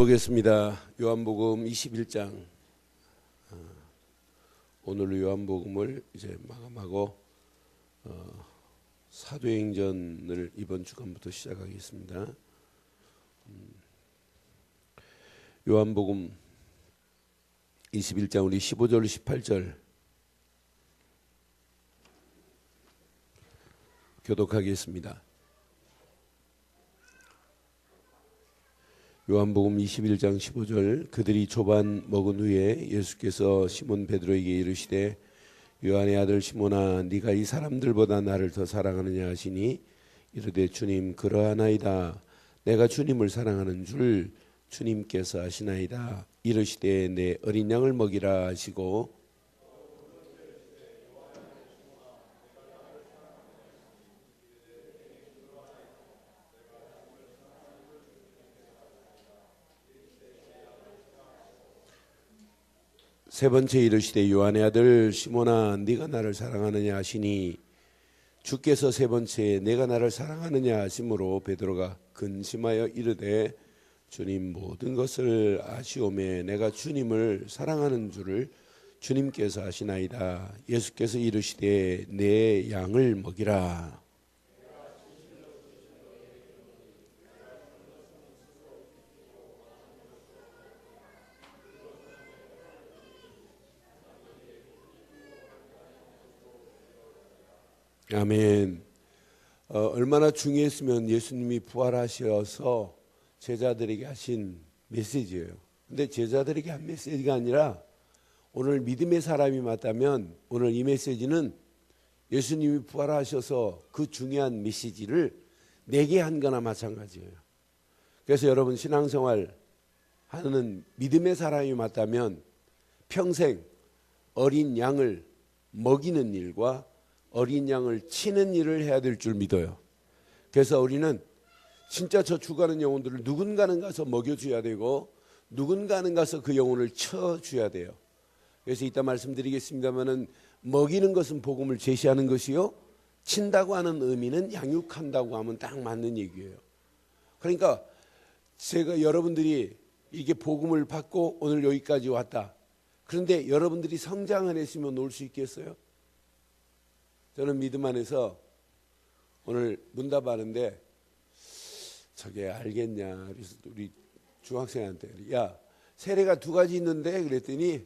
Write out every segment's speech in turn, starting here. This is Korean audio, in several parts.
보겠습니다. 요한복음 21장. 오늘 요한복음을 이제 마감하고 사도행전을 이번 주간부터 시작하겠습니다. 요한복음 21장 우리 15절 18절 교독하겠습니다. 요한복음 21장 15절. 그들이 조반 먹은 후에 예수께서 시몬 베드로에게 이르시되 요한의 아들 시몬아 네가 이 사람들보다 나를 더 사랑하느냐 하시니 이르되 주님 그러하나이다. 내가 주님을 사랑하는 줄 주님께서 아시나이다. 이르시되 내 어린 양을 먹이라 하시고 세 번째 이르시되 요한의 아들 시몬아 네가 나를 사랑하느냐 하시니 주께서 세 번째 내가 나를 사랑하느냐 하심으로 베드로가 근심하여 이르되 주님 모든 것을 아시오매 내가 주님을 사랑하는 줄을 주님께서 아시나이다. 예수께서 이르시되 내 양을 먹이라. 아멘. 얼마나 중요했으면 예수님이 부활하셔서 제자들에게 하신 메시지예요. 근데 제자들에게 한 메시지가 아니라 오늘 믿음의 사람이 맞다면 오늘 이 메시지는 예수님이 부활하셔서 그 중요한 메시지를 내게 한 거나 마찬가지예요. 그래서 여러분 신앙생활 하는 믿음의 사람이 맞다면 평생 어린 양을 먹이는 일과 어린 양을 치는 일을 해야 될 줄 믿어요. 그래서 우리는 진짜 저 죽어가는 영혼들을 누군가는 가서 먹여줘야 되고 누군가는 가서 그 영혼을 쳐줘야 돼요. 그래서 이따 말씀드리겠습니다마는 먹이는 것은 복음을 제시하는 것이요 친다고 하는 의미는 양육한다고 하면 딱 맞는 얘기예요. 그러니까 제가 여러분들이 이게 복음을 받고 오늘 여기까지 왔다. 그런데 여러분들이 성장 안 했으면 올 수 있겠어요? 저는 믿음 안에서 오늘 문답하는데 저게 알겠냐 그래서 우리 중학생한테 야 세례가 두 가지 있는데 그랬더니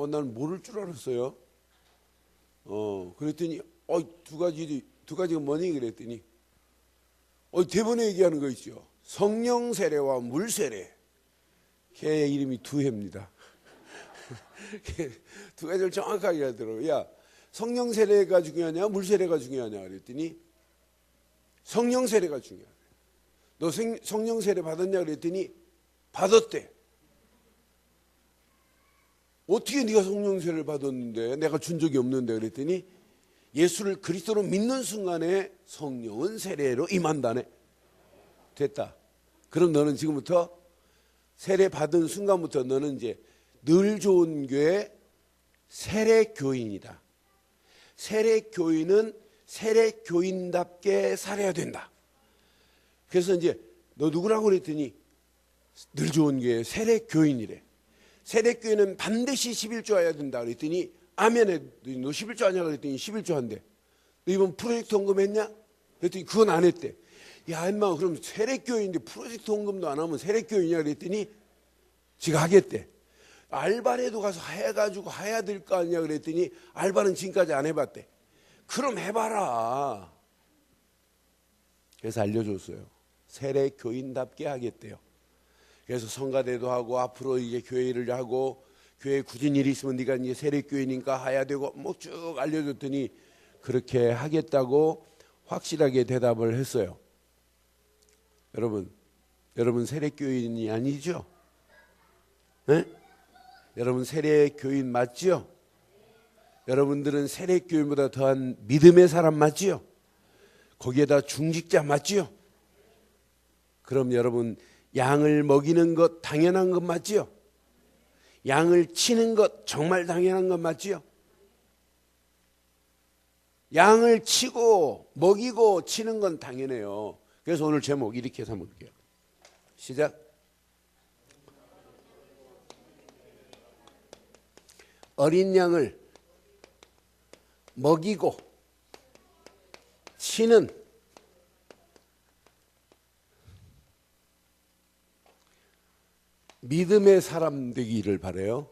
난 모를 줄 알았어요. 그랬더니 두 가지가 뭐니 그랬더니 대본에 얘기하는 거 있죠. 성령 세례와 물 세례. 걔 이름이 두해입니다. 두 가지를 정확하게 하더라고요. 야 성령 세례가 중요하냐 물 세례가 중요하냐 그랬더니 성령 세례가 중요하대. 너 성령 세례 받았냐 그랬더니 받았대. 어떻게 네가 성령 세례를 받았는데 내가 준 적이 없는데 그랬더니 예수를 그리스도로 믿는 순간에 성령은 세례로 임한다네. 됐다. 그럼 너는 지금부터 세례 받은 순간부터 너는 이제 늘 좋은 교회 세례 교인이다. 세례 교인은 세례 교인답게 살아야 된다. 그래서 이제 너 누구라고 그랬더니 늘 좋은 교회 세례 교인이래. 세례 교인은 반드시 11조 해야 된다 그랬더니 아멘에 너 11조 하냐 그랬더니 11조 한대. 너 이번 프로젝트 헌금했냐? 그랬더니 그건 안 했대. 야 임마 그럼 세례 교인인데 프로젝트 헌금도 안 하면 세례 교인이냐 그랬더니 지가 하겠대. 알바라도 가서 해가지고 해야 될 거 아니냐 그랬더니 알바는 지금까지 안 해봤대. 그럼 해봐라. 그래서 알려줬어요. 세례 교인답게 하겠대요. 그래서 성가대도 하고 앞으로 이제 교회를 하고 교회 굳은 일이 있으면 네가 이제 세례 교인이니까 해야 되고 뭐 쭉 알려줬더니 그렇게 하겠다고 확실하게 대답을 했어요. 여러분 세례 교인이 아니죠? 네? 여러분 세례 교인 맞지요? 여러분들은 세례 교인보다 더한 믿음의 사람 맞지요? 거기에다 중직자 맞지요? 그럼 여러분 양을 먹이는 것 당연한 것 맞지요? 양을 치는 것 정말 당연한 것 맞지요? 양을 치고 먹이고 치는 건 당연해요. 그래서 오늘 제목 이렇게 해서 볼게요. 시작. 어린 양을 먹이고 치는 믿음의 사람 되기를 바라요.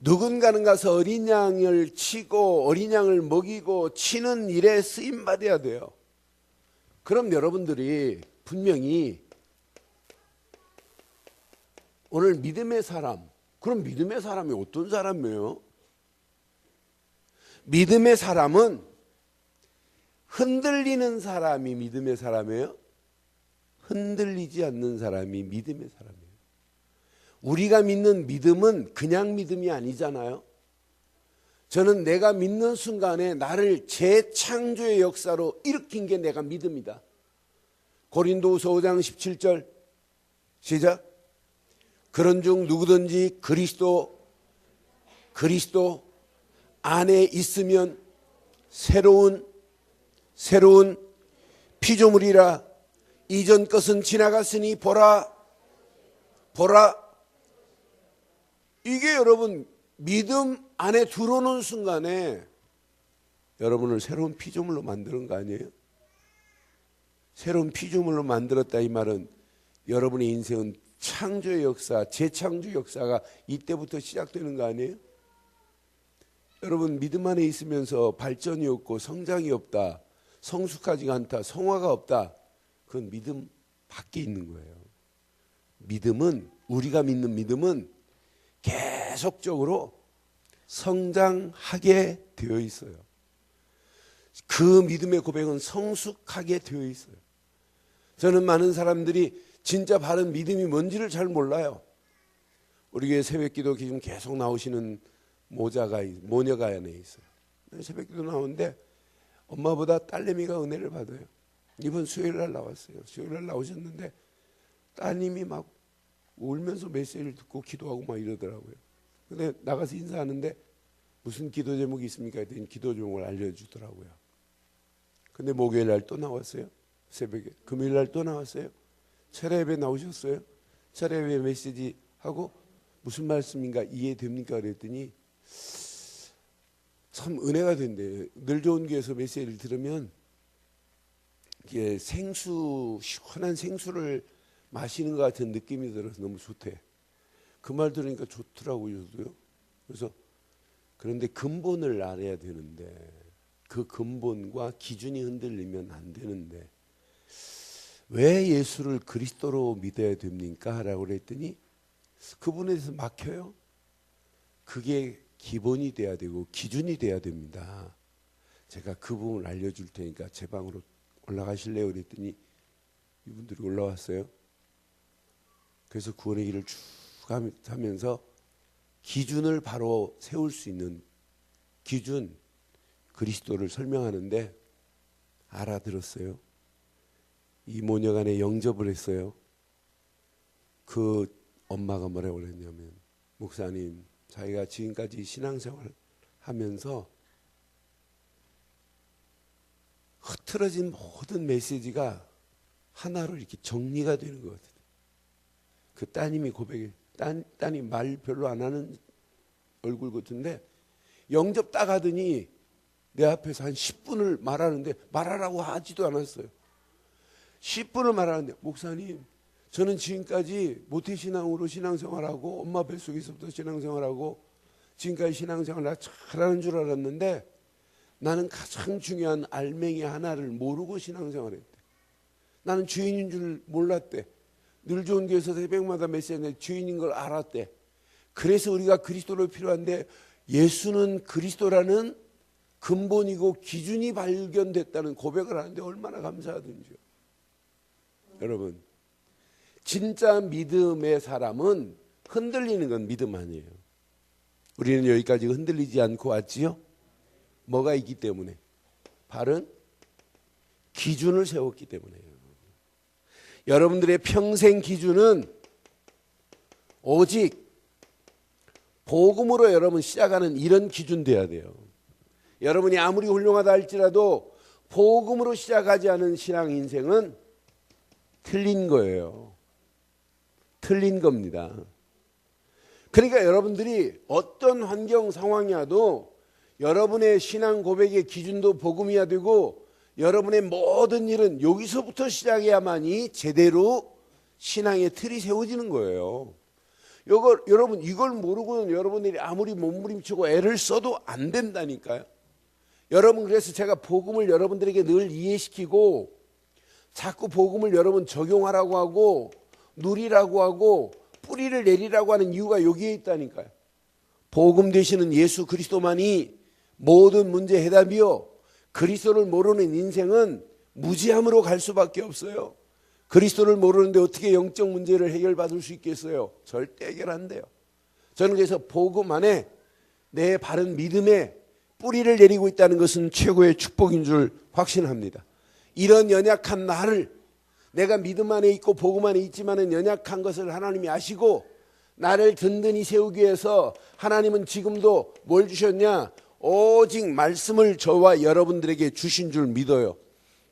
누군가는 가서 어린 양을 치고 어린 양을 먹이고 치는 일에 쓰임 받아야 돼요. 그럼 여러분들이 분명히 오늘 믿음의 사람, 그럼 믿음의 사람이 어떤 사람이에요? 믿음의 사람은 흔들리는 사람이 믿음의 사람이에요? 흔들리지 않는 사람이 믿음의 사람이에요. 우리가 믿는 믿음은 그냥 믿음이 아니잖아요. 저는 내가 믿는 순간에 나를 재창조의 역사로 일으킨 게 내가 믿음이다. 고린도후서 5장 17절 시작. 그런즉 누구든지 그리스도 안에 있으면 새로운 피조물이라. 이전 것은 지나갔으니 보라. 이게 여러분 믿음 안에 들어오는 순간에 여러분을 새로운 피조물로 만드는 거 아니에요? 새로운 피조물로 만들었다 이 말은 여러분의 인생은 창조의 역사, 재창조 역사가 이때부터 시작되는 거 아니에요? 여러분 믿음 안에 있으면서 발전이 없고 성장이 없다, 성숙하지가 않다, 성화가 없다, 그건 믿음 밖에 있는 거예요. 믿음은, 우리가 믿는 믿음은 계속적으로 성장하게 되어 있어요. 그 믿음의 고백은 성숙하게 되어 있어요. 저는 많은 사람들이 진짜 바른 믿음이 뭔지를 잘 몰라요. 우리 교회 새벽기도 지금 계속 나오시는 모녀가 안에 있어요. 새벽기도 나오는데 엄마보다 딸내미가 은혜를 받아요. 이번 수요일날 나왔어요. 수요일날 나오셨는데 따님이 막 울면서 메시지를 듣고 기도하고 막 이러더라고요. 근데 나가서 인사하는데 무슨 기도 제목이 있습니까? 했더니 기도 제목을 알려주더라고요. 근데 목요일 날 또 나왔어요. 새벽에. 금요일 날 또 나왔어요. 철야 예배 나오셨어요. 철야 예배 메시지 하고 무슨 말씀인가 이해됩니까? 그랬더니 참 은혜가 된대요. 늘 좋은 교회에서 메시지를 들으면 이게 시원한 생수를 마시는 것 같은 느낌이 들어서 너무 좋대. 그 말 들으니까 좋더라고요. 저도요. 그래서 그런데 근본을 알아야 되는데 그 근본과 기준이 흔들리면 안 되는데 왜 예수를 그리스도로 믿어야 됩니까? 라고 그랬더니 그분에 대해서 막혀요. 그게 기본이 돼야 되고 기준이 돼야 됩니다. 제가 그 부분을 알려줄 테니까 제 방으로 올라가실래요? 그랬더니 이분들이 올라왔어요. 그래서 구원의 길을 쭉 하면서 기준을 바로 세울 수 있는 기준, 그리스도를 설명하는데 알아들었어요. 이 모녀간에 영접을 했어요. 그 엄마가 뭐라고 그랬냐면, 목사님, 자기가 지금까지 신앙생활 하면서 흐트러진 모든 메시지가 하나로 이렇게 정리가 되는 것 같아요. 그 따님이 고백해, 따님 말 별로 안 하는 얼굴 같은데 영접 딱 하더니 내 앞에서 한 10분을 말하는데 말하라고 하지도 않았어요. 10분을 말하는데, 목사님, 저는 지금까지 모태신앙으로 신앙생활하고 엄마 뱃속에서부터 신앙생활하고 지금까지 신앙생활 나 잘하는 줄 알았는데 나는 가장 중요한 알맹이 하나를 모르고 신앙생활했대. 나는 주인인 줄 몰랐대. 늘 좋은 교회에서 새벽마다 메시지인데 주인인 걸 알았대. 그래서 우리가 그리스도로 필요한데 예수는 그리스도라는 근본이고 기준이 발견됐다는 고백을 하는데 얼마나 감사하든지요. 여러분, 진짜 믿음의 사람은 흔들리는 건 믿음 아니에요. 우리는 여기까지 흔들리지 않고 왔지요. 뭐가 있기 때문에? 바른 기준을 세웠기 때문에요. 여러분들의 평생 기준은 오직 복음으로 여러분 시작하는 이런 기준 돼야 돼요. 여러분이 아무리 훌륭하다 할지라도 복음으로 시작하지 않은 신앙 인생은 틀린 거예요. 틀린 겁니다. 그러니까 여러분들이 어떤 환경 상황이어도 여러분의 신앙 고백의 기준도 복음이어야 되고 여러분의 모든 일은 여기서부터 시작해야만이 제대로 신앙의 틀이 세워지는 거예요. 여러분 이걸 모르고는 여러분들이 아무리 몸부림치고 애를 써도 안 된다니까요. 여러분 그래서 제가 복음을 여러분들에게 늘 이해시키고 자꾸 복음을 여러분 적용하라고 하고 누리라고 하고 뿌리를 내리라고 하는 이유가 여기에 있다니까요. 복음 되시는 예수 그리스도만이 모든 문제 해답이요. 그리스도를 모르는 인생은 무지함으로 갈 수밖에 없어요. 그리스도를 모르는데 어떻게 영적 문제를 해결받을 수 있겠어요? 절대 해결 안 돼요. 저는 그래서 복음 안에 내 바른 믿음에 뿌리를 내리고 있다는 것은 최고의 축복인 줄 확신합니다. 이런 연약한 나를 내가 믿음 안에 있고 복음 안에 있지만은 연약한 것을 하나님이 아시고 나를 든든히 세우기 위해서 하나님은 지금도 뭘 주셨냐? 오직 말씀을 저와 여러분들에게 주신 줄 믿어요.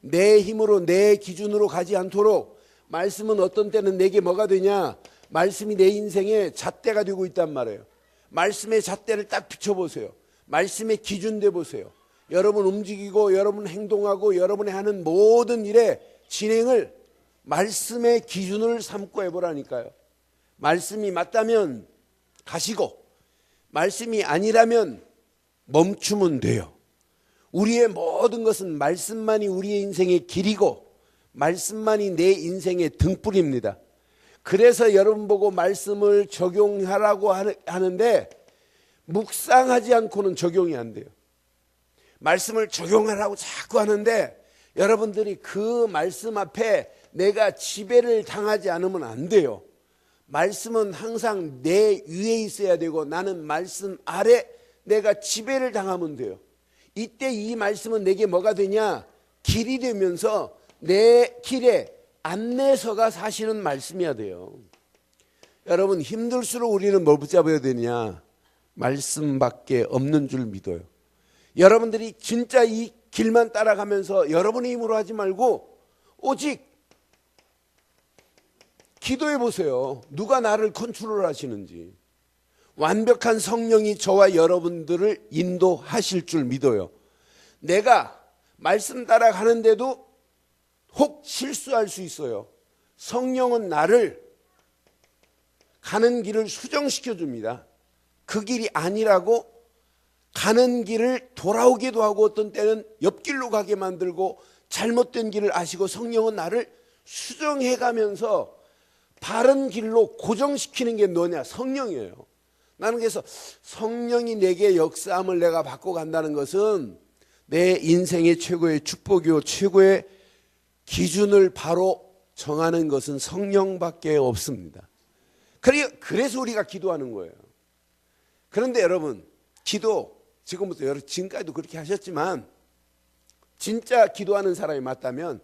내 힘으로 내 기준으로 가지 않도록 말씀은 어떤 때는 내게 뭐가 되냐? 말씀이 내 인생의 잣대가 되고 있단 말이에요. 말씀의 잣대를 딱 비춰보세요. 말씀의 기준 돼 보세요. 여러분 움직이고 여러분 행동하고 여러분이 하는 모든 일의 진행을 말씀의 기준을 삼고 해보라니까요. 말씀이 맞다면 가시고 말씀이 아니라면 멈추면 돼요. 우리의 모든 것은 말씀만이 우리의 인생의 길이고 말씀만이 내 인생의 등불입니다. 그래서 여러분 보고 말씀을 적용하라고 하는데 묵상하지 않고는 적용이 안 돼요. 말씀을 적용하라고 자꾸 하는데 여러분들이 그 말씀 앞에 내가 지배를 당하지 않으면 안 돼요. 말씀은 항상 내 위에 있어야 되고 나는 말씀 아래 내가 지배를 당하면 돼요. 이때 이 말씀은 내게 뭐가 되냐? 길이 되면서 내 길에 안내서가 사실은 말씀이어야 돼요. 여러분 힘들수록 우리는 뭘 붙잡아야 되냐? 말씀밖에 없는 줄 믿어요. 여러분들이 진짜 이 길만 따라가면서 여러분의 힘으로 하지 말고 오직 기도해 보세요. 누가 나를 컨트롤 하시는지. 완벽한 성령이 저와 여러분들을 인도하실 줄 믿어요. 내가 말씀 따라가는데도 혹 실수할 수 있어요. 성령은 나를 가는 길을 수정시켜 줍니다. 그 길이 아니라고 가는 길을 돌아오기도 하고 어떤 때는 옆길로 가게 만들고 잘못된 길을 아시고 성령은 나를 수정해 가면서 바른 길로 고정시키는 게 뭐냐? 성령이에요. 나는 그래서 성령이 내게 역사함을 내가 받고 간다는 것은 내 인생의 최고의 축복이요 최고의 기준을 바로 정하는 것은 성령밖에 없습니다. 그래서 우리가 기도하는 거예요. 그런데 여러분 기도 지금부터 지금까지도 그렇게 하셨지만 진짜 기도하는 사람이 맞다면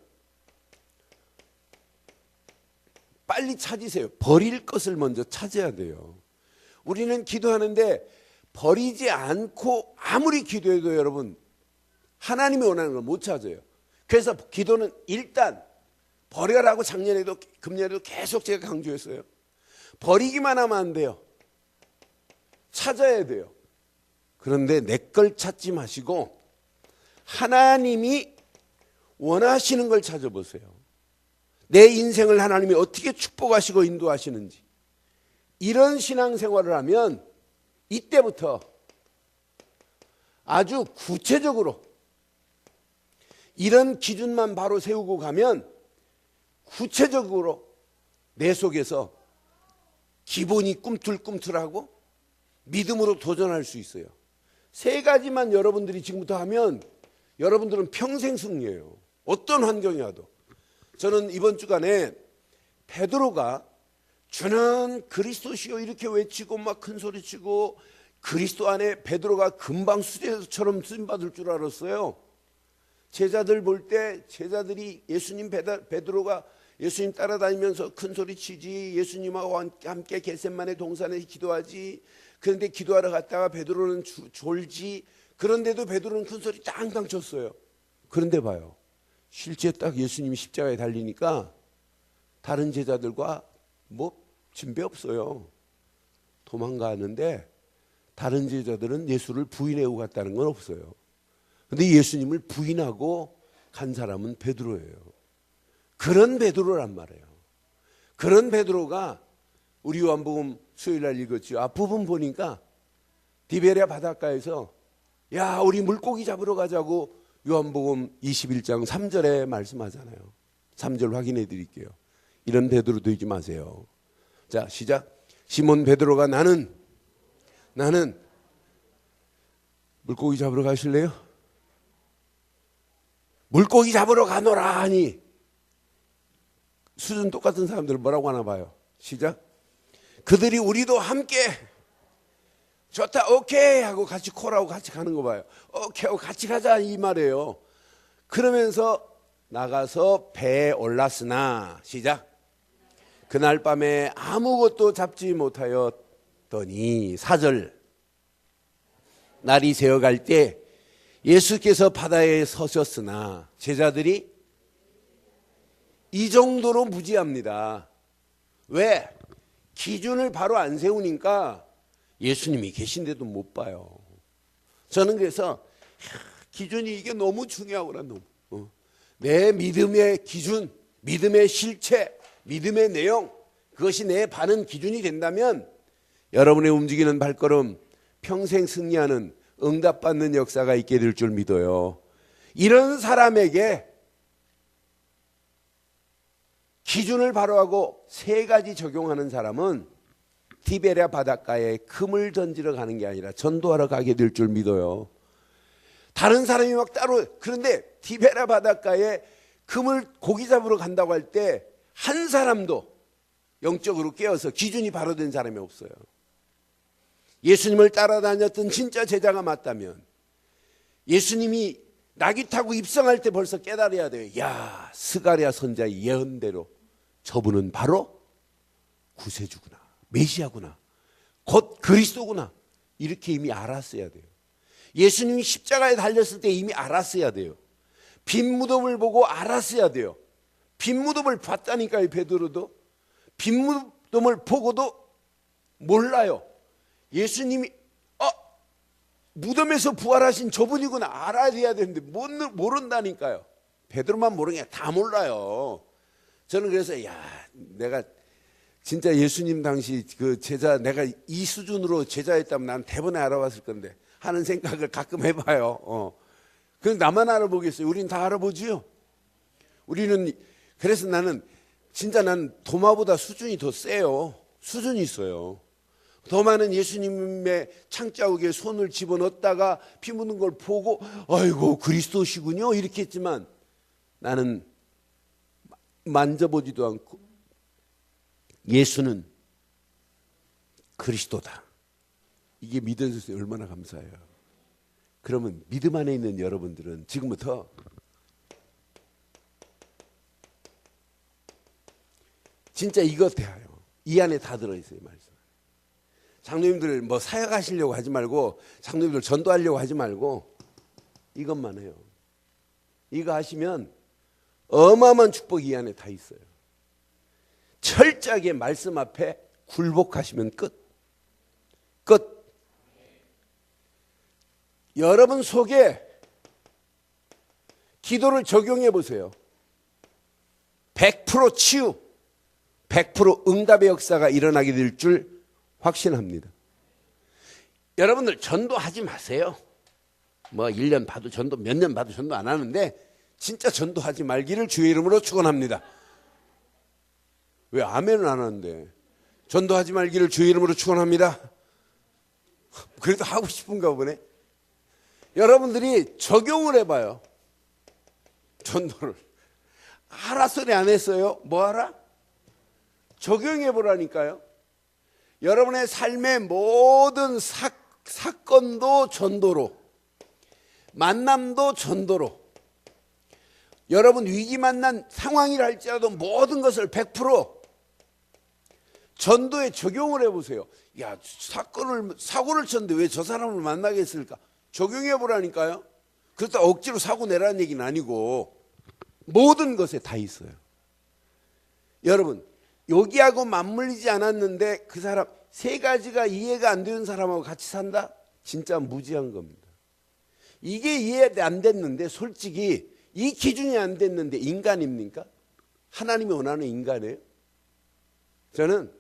빨리 찾으세요. 버릴 것을 먼저 찾아야 돼요. 우리는 기도하는데 버리지 않고 아무리 기도해도 여러분 하나님이 원하는 걸 못 찾아요. 그래서 기도는 일단 버려라고 작년에도 금년에도 계속 제가 강조했어요. 버리기만 하면 안 돼요. 찾아야 돼요. 그런데 내 걸 찾지 마시고 하나님이 원하시는 걸 찾아보세요. 내 인생을 하나님이 어떻게 축복하시고 인도하시는지. 이런 신앙생활을 하면 이때부터 아주 구체적으로 이런 기준만 바로 세우고 가면 구체적으로 내 속에서 기본이 꿈틀꿈틀하고 믿음으로 도전할 수 있어요. 세 가지만 여러분들이 지금부터 하면 여러분들은 평생 승리해요. 어떤 환경이라도. 저는 이번 주간에 베드로가 주는 그리스도시요 이렇게 외치고 막 큰 소리치고 그리스도 안에 베드로가 금방 수제처럼 쓰임받을 줄 알았어요. 제자들 볼 때 제자들이 예수님 베드로가 예수님 따라다니면서 큰 소리치지 예수님하고 함께 겟세마네 동산에 기도하지. 그런데 기도하러 갔다가 베드로는 졸지. 그런데도 베드로는 큰 소리 땅땅 쳤어요. 그런데 봐요. 실제 딱 예수님이 십자가에 달리니까 다른 제자들과 뭐 진배 없어요. 도망가는데 다른 제자들은 예수를 부인하고 갔다는 건 없어요. 근데 예수님을 부인하고 간 사람은 베드로예요. 그런 베드로란 말이에요. 그런 베드로가 우리 요한복음 수요일 날 읽었죠. 앞부분 보니까 디베랴 바닷가에서 야 우리 물고기 잡으러 가자고 요한복음 21장 3절에 말씀하잖아요. 3절 확인해 드릴게요. 이런 베드로 되지 마세요. 자 시작. 시몬 베드로가 나는 물고기 잡으러 가실래요? 물고기 잡으러 가노라 하니 수준 똑같은 사람들은 뭐라고 하나 봐요. 시작. 그들이 우리도 함께 좋다 오케이 하고 같이 콜하고 같이 가는 거 봐요. 오케이 하고 같이 가자 이 말이에요. 그러면서 나가서 배에 올랐으나 시작. 그날 밤에 아무것도 잡지 못하였더니 4절. 날이 새어갈 때 예수께서 바다에 서셨으나 제자들이 이 정도로 무지합니다. 왜? 기준을 바로 안 세우니까 예수님이 계신데도 못 봐요. 저는 그래서 기준이 이게 너무 중요하구나. 너무. 내 믿음의 기준, 믿음의 실체, 믿음의 내용, 그것이 내 반응 기준이 된다면 여러분의 움직이는 발걸음 평생 승리하는 응답받는 역사가 있게 될 줄 믿어요. 이런 사람에게 기준을 바로하고 세 가지 적용하는 사람은 디베랴 바닷가에 금을 던지러 가는 게 아니라 전도하러 가게 될 줄 믿어요. 다른 사람이 막 따로 그런데 디베랴 바닷가에 금을 고기 잡으러 간다고 할 때 한 사람도 영적으로 깨어서 기준이 바로 된 사람이 없어요. 예수님을 따라다녔던 진짜 제자가 맞다면 예수님이 나귀 타고 입성할 때 벌써 깨달아야 돼요. 야, 스가랴 선자의 예언대로 저분은 바로 구세주구나, 메시아구나, 곧 그리스도구나, 이렇게 이미 알았어야 돼요. 예수님이 십자가에 달렸을 때 이미 알았어야 돼요. 빈 무덤을 보고 알았어야 돼요. 빈 무덤을 봤다니까요. 베드로도 빈 무덤을 보고도 몰라요. 예수님이 무덤에서 부활하신 저분이구나 알아야 되는데 모른다니까요. 베드로만 모르는 게 다 몰라요. 저는 그래서 내가 진짜 예수님 당시 그 제자 내가 이 수준으로 제자였다면 난 대번에 알아봤을 건데 하는 생각을 가끔 해봐요. 그럼 나만 알아보겠어요? 우리는 다 알아보지요. 우리는 그래서 나는 도마보다 수준이 더 세요. 수준이 있어요. 더 많은 예수님의 창자국에 손을 집어넣었다가 피 묻는 걸 보고 아이고 그리스도시군요 이렇게 했지만 나는 만져보지도 않고 예수는 그리스도다. 이게 믿어졌어요. 얼마나 감사해요. 그러면 믿음 안에 있는 여러분들은 지금부터 진짜 이것 대하여 이 안에 다 들어있어요. 말씀. 장로님들 뭐 사역하시려고 하지 말고 장로님들 전도하려고 하지 말고 이것만 해요. 이거 하시면 어마어마한 축복이 이 안에 다 있어요. 철저하게 말씀 앞에 굴복하시면 끝. 여러분 속에 기도를 적용해 보세요. 100% 치유, 100% 응답의 역사가 일어나게 될 줄 확신합니다. 여러분들 전도하지 마세요. 뭐 1년 봐도 전도, 몇 년 봐도 전도 안 하는데 진짜 전도하지 말기를 주의 이름으로 축원합니다. 왜 아멘은 안 하는데? 전도하지 말기를 주의 이름으로 축원합니다. 그래도 하고 싶은가 보네. 여러분들이 적용을 해봐요. 전도를. 하라 소리 안 했어요? 뭐 하라? 적용해보라니까요. 여러분의 삶의 모든 사건도 전도로, 만남도 전도로, 여러분 위기 만난 상황이라 할지라도 모든 것을 100% 전도에 적용을 해보세요. 야, 사고를 쳤는데 왜 저 사람을 만나게 했을까? 적용해보라니까요. 그렇다고 억지로 사고 내라는 얘기는 아니고 모든 것에 다 있어요. 여러분 여기하고 맞물리지 않았는데 그 사람 세 가지가 이해가 안 되는 사람하고 같이 산다? 진짜 무지한 겁니다. 이게 이해 안 됐는데 솔직히 이 기준이 안 됐는데 인간입니까? 하나님이 원하는 인간이에요? 저는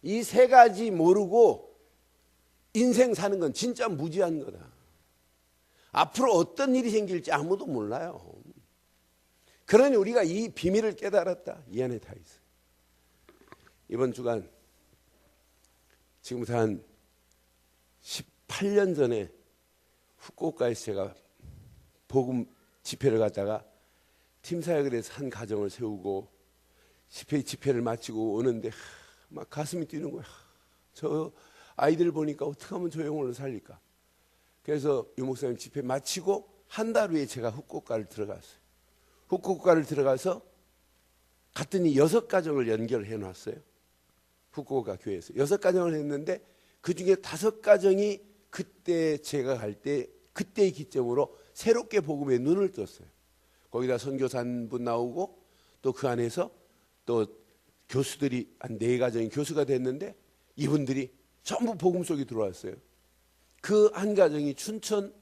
이 세 가지 모르고 인생 사는 건 진짜 무지한 거다. 앞으로 어떤 일이 생길지 아무도 몰라요. 그러니 우리가 이 비밀을 깨달았다. 이 안에 다 있어요. 이번 주간 지금부터 한 18년 전에 후쿠오카에서 제가 복음 집회를 갔다가 팀사역을해서 한 가정을 세우고 집회를 마치고 오는데 막 가슴이 뛰는 거야. 저 아이들 보니까 어떻게 하면 저 영혼을 살릴까. 그래서 유 목사님 집회 마치고 한 달 후에 제가 후쿠오카를 들어갔어요. 후쿠오카를 들어가서 갔더니 6가정을 연결해 놨어요. 후쿠오카 교회에서 6가정을 했는데 그중에 5가정이 그때 제가 갈 때 그때의 기점으로 새롭게 복음에 눈을 떴어요. 거기다 선교사 한 분 나오고 또 그 안에서 또 교수들이 한 4가정이 교수가 됐는데 이분들이 전부 복음 속에 들어왔어요. 그 한 가정이 춘천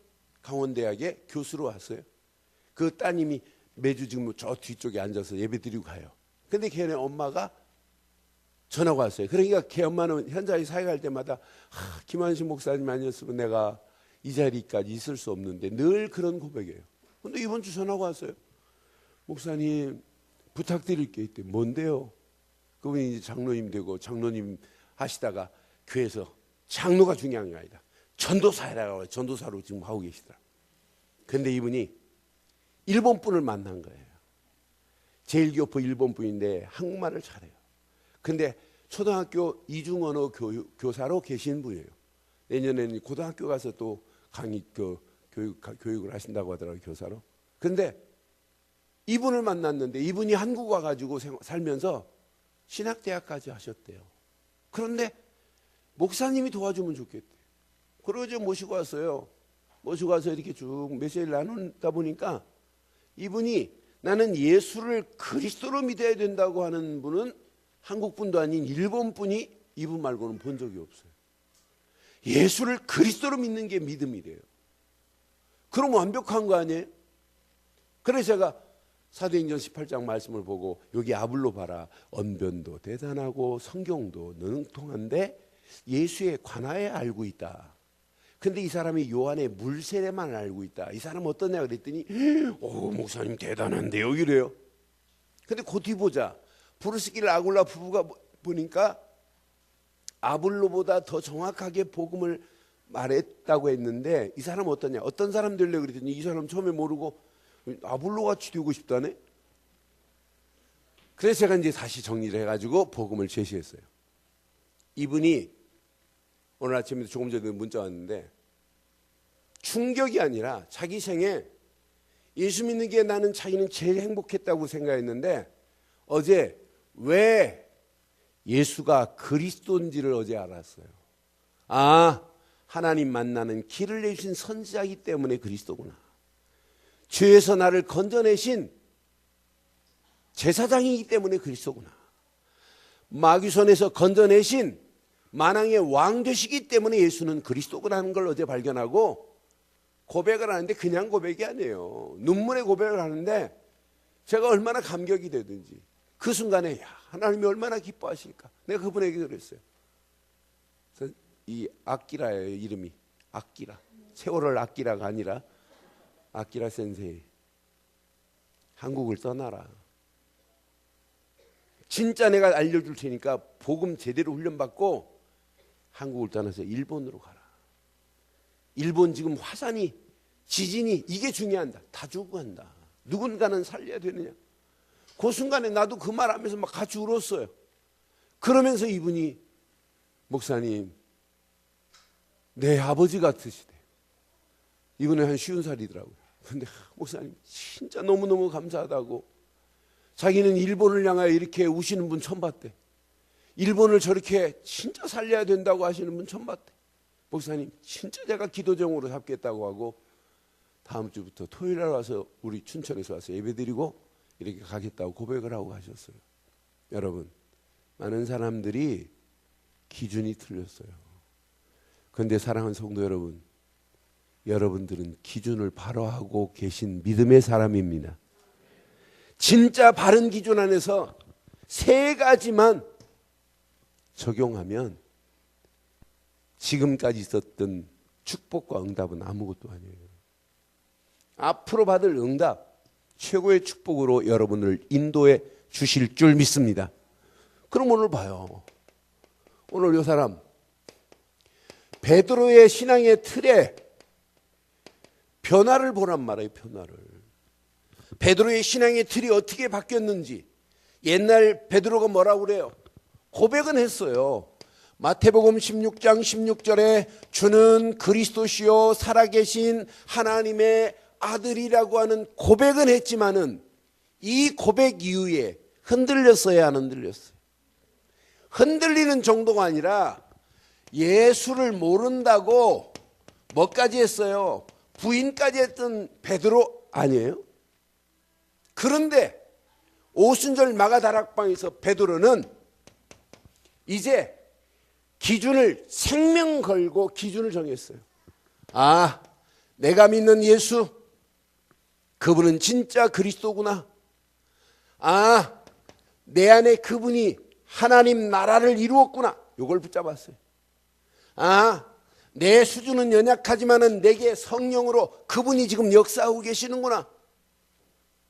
강원대학에 교수로 왔어요. 그 따님이 매주 지금 저 뒤쪽에 앉아서 예배 드리고 가요. 근데 걔네 엄마가 전화가 왔어요. 그러니까 걔 엄마는 현장에 사역할 때마다 김한식 목사님 아니었으면 내가 이 자리까지 있을 수 없는데 늘 그런 고백이에요. 근데 이번 주 전화가 왔어요. 목사님 부탁드릴 게 있대. 뭔데요? 그분이 이제 장로님 되고 장로님 하시다가 교회에서 장로가 중요한 게 아니다. 전도사라고 전도사로 지금 하고 계시더라. 근데 이분이 일본 분을 만난 거예요. 제1교포 일본 분인데 한국말을 잘해요. 근데 초등학교 이중언어 교사로 계신 분이에요. 내년에는 고등학교 가서 또 강의 교육을 하신다고 하더라고요. 교사로. 근데 이분을 만났는데 이분이 한국 와가지고 살면서 신학대학까지 하셨대요. 그런데 목사님이 도와주면 좋겠대요. 그래서 저 모시고 왔어요. 모시고 와서 이렇게 쭉 메시지를 나누다 보니까 이분이 나는 예수를 그리스도로 믿어야 된다고 하는 분은 한국 분도 아닌 일본 분이 이분 말고는 본 적이 없어요. 예수를 그리스도로 믿는 게 믿음이래요. 그럼 완벽한 거 아니에요? 그래서 제가 사도행전 18장 말씀을 보고 여기 아블로 봐라. 언변도 대단하고 성경도 능통한데 예수의 관하에 알고 있다. 근데 이 사람이 요한의 물세례만 알고 있다. 이 사람 어떠냐 그랬더니 오 목사님 대단한데요 이래요. 근데 그 뒤 보자. 브루스길 아굴라 부부가 보니까 아블로보다 더 정확하게 복음을 말했다고 했는데 이 사람 어떠냐. 어떤 사람 되려고 그랬더니 이 사람 처음에 모르고 아블로같이 되고 싶다네. 그래서 제가 이제 다시 정리를 해가지고 복음을 제시했어요. 이분이 오늘 아침에 조금 전에 문자 왔는데 충격이 아니라 자기 생에 예수 믿는 게 나는 자기는 제일 행복했다고 생각했는데 어제 왜 예수가 그리스도인지를 어제 알았어요. 아, 하나님 만나는 길을 내주신 선지자이기 때문에 그리스도구나. 죄에서 나를 건져내신 제사장이기 때문에 그리스도구나. 마귀 손에서 건져내신 만왕의 왕 되시기 때문에 예수는 그리스도라는 걸 어제 발견하고 고백을 하는데 그냥 고백이 아니에요. 눈물의 고백을 하는데 제가 얼마나 감격이 되든지 그 순간에 야, 하나님이 얼마나 기뻐하실까. 내가 그분에게 그랬어요. 그래서 이 아끼라예요. 이름이 아끼라. 세월을 아끼라가 아니라 아끼라 센세이. 한국을 떠나라. 진짜 내가 알려줄 테니까 복음 제대로 훈련받고 한국을 떠나서 일본으로 가라. 일본 지금 화산이 지진이 이게 중요한다. 다 죽어간다. 누군가는 살려야 되느냐. 그 순간에 나도 그 말하면서 막 같이 울었어요. 그러면서 이분이 목사님 내 아버지 같으시대. 이분은 한 50살이더라고요. 근데 목사님 진짜 너무너무 감사하다고. 자기는 일본을 향하여 이렇게 우시는 분 처음 봤대. 일본을 저렇게 진짜 살려야 된다고 하시는 분 처음 봤대. 목사님 진짜 제가 기도정으로 잡겠다고 하고 다음 주부터 토요일에 와서 우리 춘천에서 와서 예배드리고 이렇게 가겠다고 고백을 하고 가셨어요. 여러분 많은 사람들이 기준이 틀렸어요. 그런데 사랑하는 성도 여러분, 여러분들은 기준을 바로 하고 계신 믿음의 사람입니다. 진짜 바른 기준 안에서 세 가지만 적용하면 지금까지 있었던 축복과 응답은 아무것도 아니에요. 앞으로 받을 응답, 최고의 축복으로 여러분을 인도해 주실 줄 믿습니다. 그럼 오늘 봐요. 오늘 이 사람 베드로의 신앙의 틀에 변화를 보란 말이에요. 변화를. 베드로의 신앙의 틀이 어떻게 바뀌었는지. 옛날 베드로가 뭐라고 그래요? 고백은 했어요. 마태복음 16장 16절에 주는 그리스도시요 살아계신 하나님의 아들이라고 하는 고백은 했지만은 이 고백 이후에 흔들렸어야 안 흔들렸어요? 흔들리는 정도가 아니라 예수를 모른다고 뭐까지 했어요? 부인까지 했던 베드로 아니에요? 그런데 오순절 마가다락방에서 베드로는 이제 기준을 생명 걸고 기준을 정했어요. 아, 내가 믿는 예수, 그분은 진짜 그리스도구나. 아, 내 안에 그분이 하나님 나라를 이루었구나. 이걸 붙잡았어요. 아, 내 수준은 연약하지만은 내게 성령으로 그분이 지금 역사하고 계시는구나.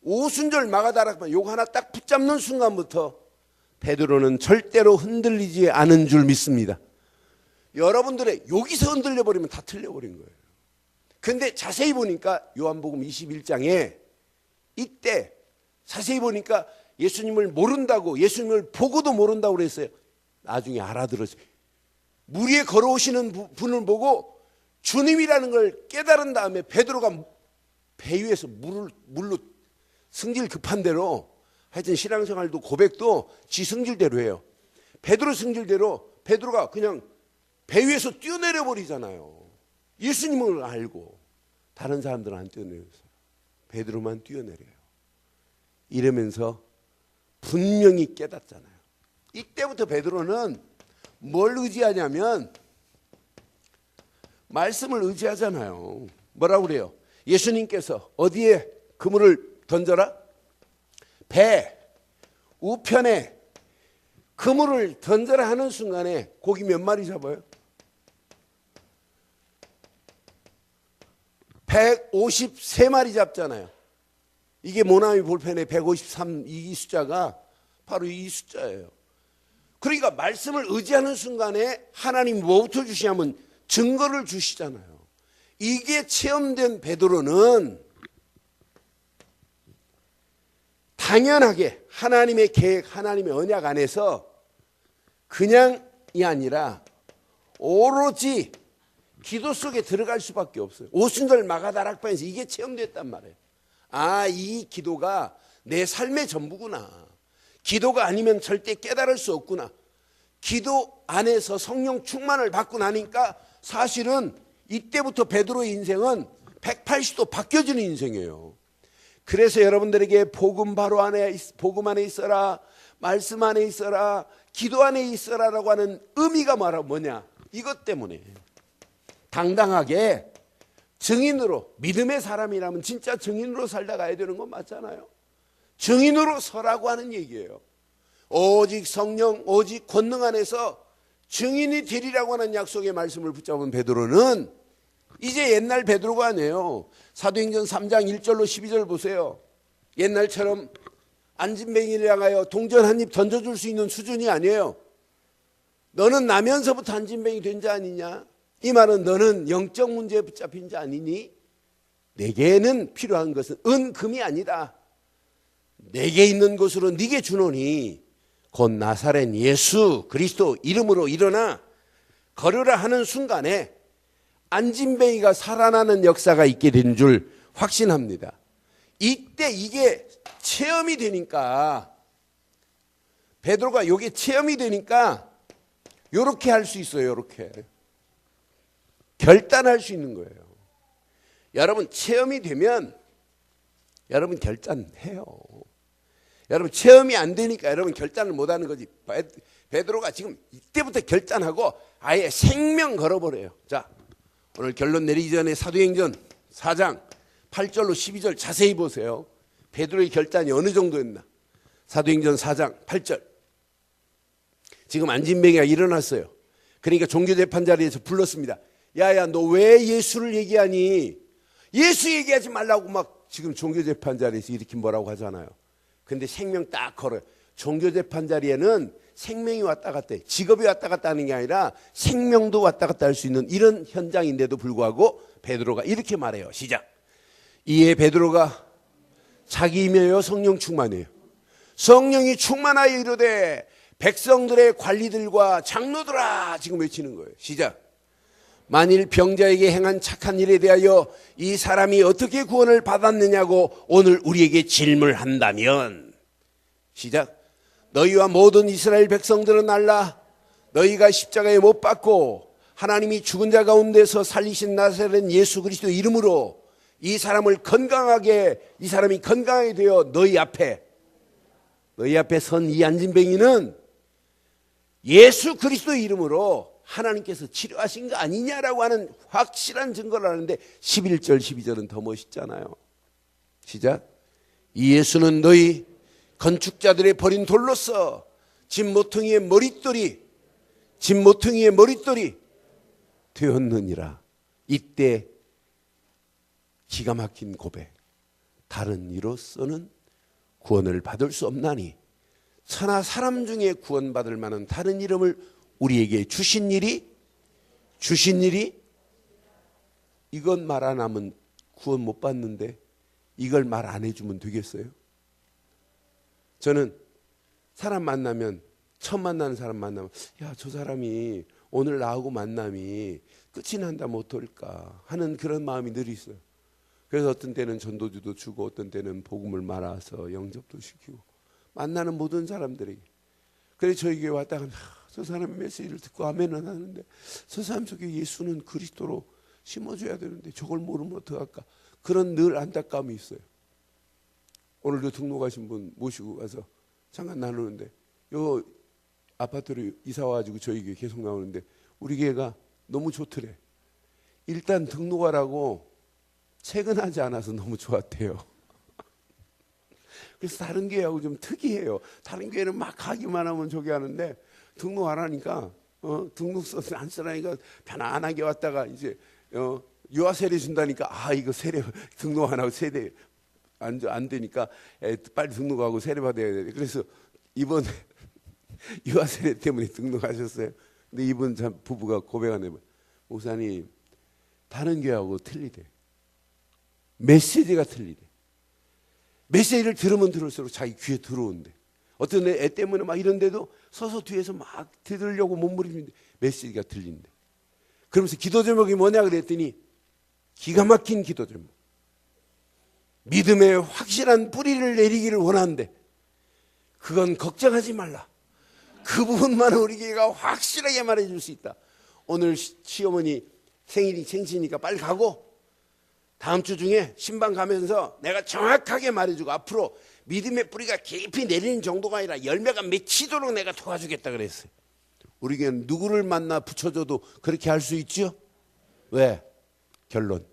오순절 마가다락방 요거 하나 딱 붙잡는 순간부터 베드로는 절대로 흔들리지 않은 줄 믿습니다. 여러분들의 여기서 흔들려 버리면 다 틀려 버린 거예요. 근데 자세히 보니까 요한복음 21장에 이때 자세히 보니까 예수님을 모른다고, 예수님을 보고도 모른다고 그랬어요. 나중에 알아들었어요. 물 위에 걸어오시는 분을 보고 주님이라는 걸 깨달은 다음에 베드로가 배 위에서 물로 승질 급한 대로 하여튼 신앙생활도 고백도 지 승질대로 해요. 베드로 승질대로 베드로가 그냥 배 위에서 뛰어내려 버리잖아요. 예수님을 알고. 다른 사람들은 안 뛰어내렸어요. 베드로만 뛰어내려요. 이러면서 분명히 깨닫잖아요. 이때부터 베드로는 뭘 의지하냐면 말씀을 의지하잖아요. 뭐라고 그래요? 예수님께서 어디에 그물을 던져라? 배 우편에 그물을 던져라 하는 순간에 고기 몇 마리 잡아요? 153마리 잡잖아요. 이게 모나미 볼펜의 153 이 숫자가 바로 이 숫자예요. 그러니까 말씀을 의지하는 순간에 하나님 뭐부터 주시냐면 증거를 주시잖아요. 이게 체험된 베드로는 당연하게 하나님의 계획, 하나님의 언약 안에서 그냥이 아니라 오로지 기도 속에 들어갈 수밖에 없어요. 오순절 마가다락방에서 이게 체험됐단 말이에요. 아, 이 기도가 내 삶의 전부구나. 기도가 아니면 절대 깨달을 수 없구나. 기도 안에서 성령 충만을 받고 나니까 사실은 이때부터 베드로의 인생은 180도 바뀌어지는 인생이에요. 그래서 여러분들에게 복음 안에 있어라, 말씀 안에 있어라, 기도 안에 있어라라고 하는 의미가 뭐냐? 이것 때문에 당당하게 증인으로, 믿음의 사람이라면 진짜 증인으로 살다 가야 되는 건 맞잖아요. 증인으로 서라고 하는 얘기예요. 오직 성령, 오직 권능 안에서 증인이 되리라고 하는 약속의 말씀을 붙잡은 베드로는 이제 옛날 베드로가 아니에요. 사도행전 3장 1절로 12절 보세요. 옛날처럼 안진뱅이를 향하여 동전 한 입 던져줄 수 있는 수준이 아니에요. 너는 나면서부터 안진뱅이 된 자 아니냐? 이 말은 너는 영적 문제에 붙잡힌 자 아니니? 내게는 필요한 것은 금이 아니다. 내게 있는 것으로 네게 주노니 곧 나사렛 예수 그리스도 이름으로 일어나 걸으라 하는 순간에 안진뱅이가 살아나는 역사가 있게 된 줄 확신합니다. 이때 이게 체험이 되니까 베드로가 이게 체험이 되니까 이렇게 할 수 있어요. 이렇게 결단할 수 있는 거예요. 여러분 체험이 되면 여러분 결단해요. 여러분 체험이 안 되니까 여러분 결단을 못 하는 거지. 베드로가 지금 이때부터 결단하고 아예 생명 걸어버려요. 자, 오늘 결론 내리기 전에 사도행전 4장 8절로 12절 자세히 보세요. 베드로의 결단이 어느 정도였나. 사도행전 4장 8절. 지금 안진뱅이가 일어났어요. 그러니까 종교재판 자리에서 불렀습니다. 야야, 너 왜 예수를 얘기하니? 예수 얘기하지 말라고 막 지금 종교재판 자리에서 이렇게 뭐라고 하잖아요. 근데 생명 딱 걸어요. 종교재판 자리에는 생명이 왔다 갔다 해. 직업이 왔다 갔다 하는 게 아니라 생명도 왔다 갔다 할 수 있는 이런 현장인데도 불구하고 베드로가 이렇게 말해요. 시작. 이에 베드로가 자기 임하여 성령 충만해요. 성령이 충만하여 이르되 백성들의 관리들과 장로들아, 지금 외치는 거예요. 시작. 만일 병자에게 행한 착한 일에 대하여 이 사람이 어떻게 구원을 받았느냐고 오늘 우리에게 질문한다면, 시작. 너희와 모든 이스라엘 백성들은 알라. 너희가 십자가에 못 박고 하나님이 죽은 자 가운데서 살리신 나사렛 예수 그리스도 이름으로 이 사람이 건강하게 되어 너희 앞에 선 이 안진뱅이는 예수 그리스도 이름으로 하나님께서 치료하신 거 아니냐라고 하는 확실한 증거를 하는데 11절 12절은 더 멋있잖아요. 시작. 이 예수는 너희 건축자들의 버린 돌로서 집 모퉁이의 머릿돌이 되었느니라. 이때 기가 막힌 고백. 다른 이로서는 구원을 받을 수 없나니 천하 사람 중에 구원받을 만한 다른 이름을 우리에게 주신 일이 이건 말 안 하면 구원 못 받는데 이걸 말 안 해주면 되겠어요? 저는 사람 만나면, 처음 만나는 사람 만나면 야, 저 사람이 오늘 나하고 만남이 끝이 난다면 어떨까 하는 그런 마음이 늘 있어요. 그래서 어떤 때는 전도주도 주고 어떤 때는 복음을 말아서 영접도 시키고 만나는 모든 사람들에게. 그래서 저희 교회 왔다가 저 사람의 메시지를 듣고 아멘은 하는데 저 사람 속에 예수는 그리스도로 심어줘야 되는데 저걸 모르면 어떡할까. 그런 늘 안타까움이 있어요. 오늘도 등록하신 분 모시고 가서 잠깐 나누는데 요 아파트로 이사 와가지고 저희 교회 계속 나오는데 우리 교회가 너무 좋더래. 일단 등록하라고 퇴근하지 않아서 너무 좋았대요. 그래서 다른 교회하고 좀 특이해요. 다른 교회는 막 가기만 하면 저기 하는데 등록 안 하니까 등록서를 안 쓰라니까 편안하게 왔다가 이제 유아 세례 준다니까 이거 세례 등록 안 하고 세례 안 되니까 빨리 등록하고 세례 받아야 돼. 그래서 이번 유아 세례 때문에 등록하셨어요. 근데 이번 부부가 고백하네요. 목사님, 다른 교회하고 틀리대. 메시지가 틀리대. 메시지를 들으면 들을수록 자기 귀에 들어온대. 어떤 애 때문에 막 이런데도 서서 뒤에서 막 들으려고 몸부림인데 메시지가 들린대. 그러면서 기도 제목이 뭐냐 그랬더니 기가 막힌 기도 제목. 믿음의 확실한 뿌리를 내리기를 원하는데 그건 걱정하지 말라. 그 부분만 우리 교회가 확실하게 말해줄 수 있다. 오늘 시어머니 생신이니까 빨리 가고 다음 주 중에 신방 가면서 내가 정확하게 말해주고 앞으로 믿음의 뿌리가 깊이 내리는 정도가 아니라 열매가 맺히도록 내가 도와주겠다 그랬어요. 우리 교회는 누구를 만나 붙여줘도 그렇게 할 수 있죠? 왜? 결론.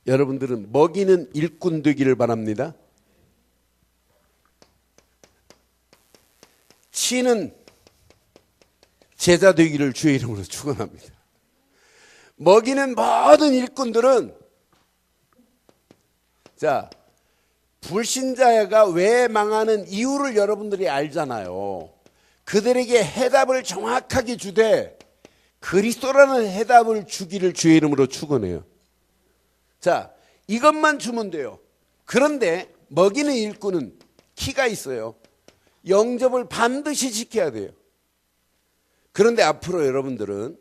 여러분들은 먹이는 일꾼 되기를 바랍니다. 치는 제자 되기를 주의 이름으로 축원합니다. 먹이는 모든 일꾼들은 불신자가 왜 망하는 이유를 여러분들이 알잖아요. 그들에게 해답을 정확하게 주되 그리스도라는 해답을 주기를 주의 이름으로 축원해요. 이것만 주면 돼요. 그런데 먹이는 일꾼은 키가 있어요. 영접을 반드시 지켜야 돼요. 그런데 앞으로 여러분들은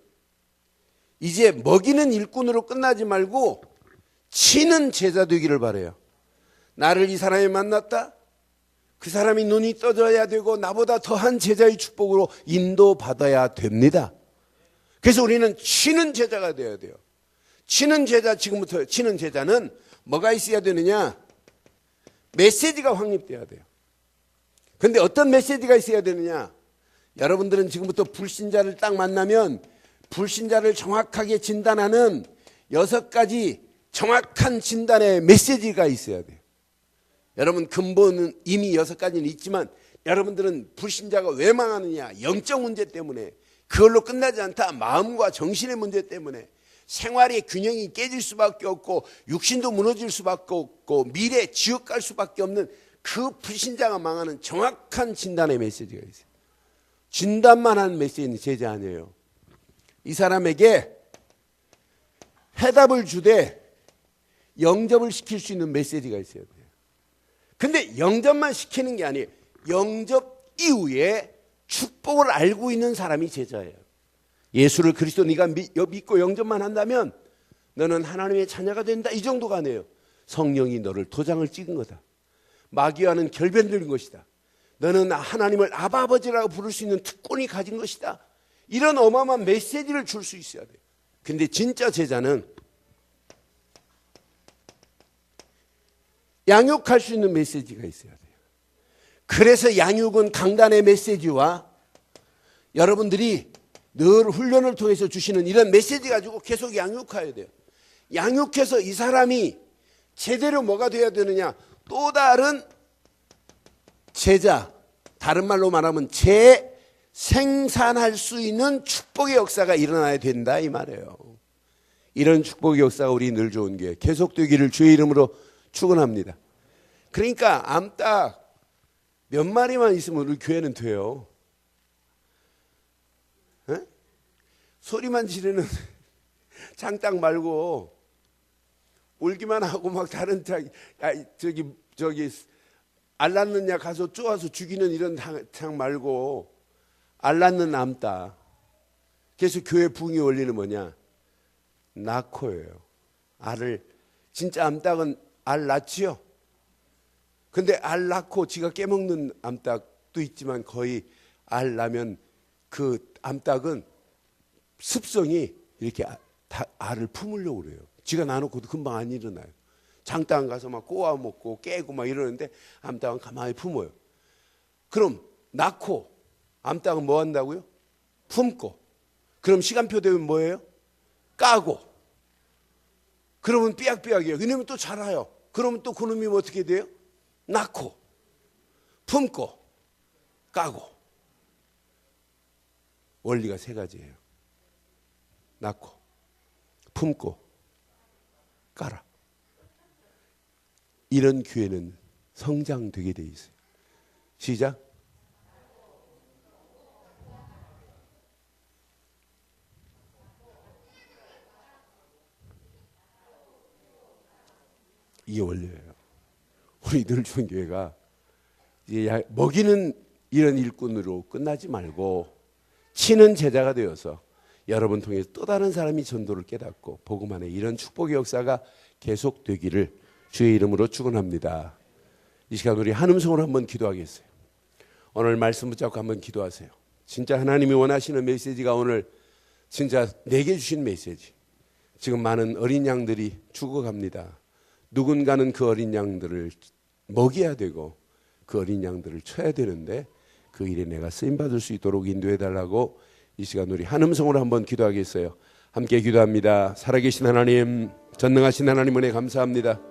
이제 먹이는 일꾼으로 끝나지 말고 치는 제자 되기를 바라요. 나를 이 사람이 만났다? 그 사람이 눈이 떠져야 되고 나보다 더한 제자의 축복으로 인도받아야 됩니다. 그래서 우리는 치는 제자가 되어야 돼요. 치는 제자, 지금부터 치는 제자는 뭐가 있어야 되느냐? 메시지가 확립돼야 돼요. 그런데 어떤 메시지가 있어야 되느냐? 여러분들은 지금부터 불신자를 딱 만나면 불신자를 정확하게 진단하는 6가지 정확한 진단의 메시지가 있어야 돼요. 여러분 근본은 이미 6가지는 있지만 여러분들은 불신자가 왜 망하느냐? 영적 문제 때문에, 그걸로 끝나지 않다. 마음과 정신의 문제 때문에 생활의 균형이 깨질 수밖에 없고 육신도 무너질 수밖에 없고 미래 지옥 갈 수밖에 없는 그 불신자가 망하는 정확한 진단의 메시지가 있어요. 진단만 하는 메시지는 제자 아니에요. 이 사람에게 해답을 주되 영접을 시킬 수 있는 메시지가 있어야 돼요. 근데 영접만 시키는 게 아니에요. 영접 이후에 축복을 알고 있는 사람이 제자예요. 예수를 그리스도 네가 믿고 영접만 한다면 너는 하나님의 자녀가 된다. 이 정도가 아니에요. 성령이 너를 도장을 찍은 거다. 마귀와는 결별된 것이다. 너는 하나님을 아바 아버지라고 부를 수 있는 특권이 가진 것이다. 이런 어마어마한 메시지를 줄 수 있어야 돼요. 근데 진짜 제자는 양육할 수 있는 메시지가 있어야 돼요. 그래서 양육은 강단의 메시지와 여러분들이 늘 훈련을 통해서 주시는 이런 메시지 가지고 계속 양육해야 돼요. 양육해서 이 사람이 제대로 뭐가 되어야 되느냐? 또 다른 제자, 다른 말로 말하면 재생산할 수 있는 축복의 역사가 일어나야 된다 이 말이에요. 이런 축복의 역사가 우리 늘 좋은 게 계속되기를 주의 이름으로 축원합니다. 그러니까 암탉 몇 마리만 있으면 우리 교회는 돼요. 에? 소리만 지르는 장닭 말고 울기만 하고 막 다른 저기 알 낳느냐 가서 쪼아서 죽이는 이런 장 말고 알 낳는 암탉. 그래서 교회 부흥의 원리는 뭐냐? 낳고예요. 알을 진짜 암탉은 알 낳지요. 근데 알 낳고 지가 깨먹는 암탉도 있지만 거의 알 낳으면 그 암탉은 습성이 이렇게 알을 품으려고 그래요. 지가 낳아놓고도 금방 안 일어나요. 장당 가서 막 꼬아 먹고 깨고 막 이러는데 암탉은 가만히 품어요. 그럼 낳고 암탉은 뭐 한다고요? 품고. 그럼 시간표 되면 뭐예요? 까고. 그러면 삐약삐약이에요. 그러면 또 자라요. 그러면 또 그놈이 어떻게 돼요? 낳고 품고 까고. 원리가 3가지예요. 낳고 품고 까라. 이런 교회는 성장되게 돼 있어요. 시작. 이게 원리예요. 우리 늘 좋은 교회가 이제 먹이는 이런 일꾼으로 끝나지 말고 치는 제자가 되어서 여러분 통해서 또 다른 사람이 전도를 깨닫고 복음 안에 이런 축복의 역사가 계속되기를 주의 이름으로 축원합니다. 이 시간 우리 한음성으로 한번 기도하겠어요. 오늘 말씀 붙잡고 한번 기도하세요. 진짜 하나님이 원하시는 메시지가 오늘 진짜 내게 주신 메시지. 지금 많은 어린 양들이 죽어갑니다. 누군가는 그 어린 양들을 먹여야 되고 그 어린 양들을 쳐야 되는데 그 일에 내가 쓰임받을 수 있도록 인도해달라고 이 시간 우리 한음성으로 한번 기도하겠어요. 함께 기도합니다. 살아계신 하나님, 전능하신 하나님 은혜 감사합니다.